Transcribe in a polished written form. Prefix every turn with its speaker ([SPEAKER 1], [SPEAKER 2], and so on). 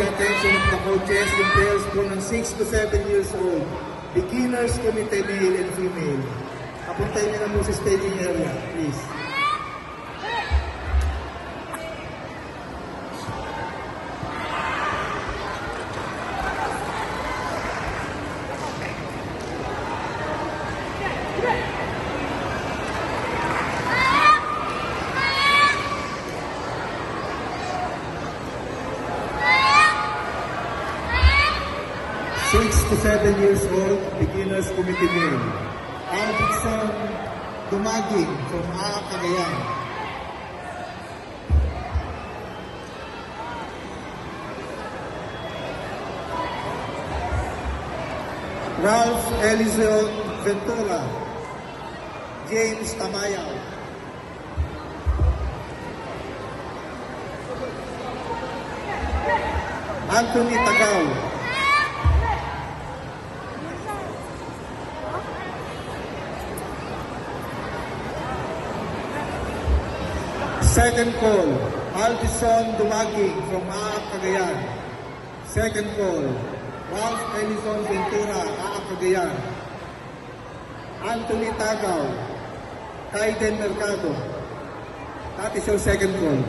[SPEAKER 1] attention of the coaches, yung players po ng 6 to 7 years old. Beginners committee, male and female. Papuntahin niyo na mo sa staging area, please. Six to 7 years old, beginners committee male. Alvin Dumaging from Cagayan. Ralph Eliseo Ventura. James Tamayaw. Anthony Tagaw. Second call, Alvison Dumaging from Cagayan. Second call, Ralph Elison Ventura, Cagayan. Anthony Tagaw, Kaiden Mercado. That is your second call.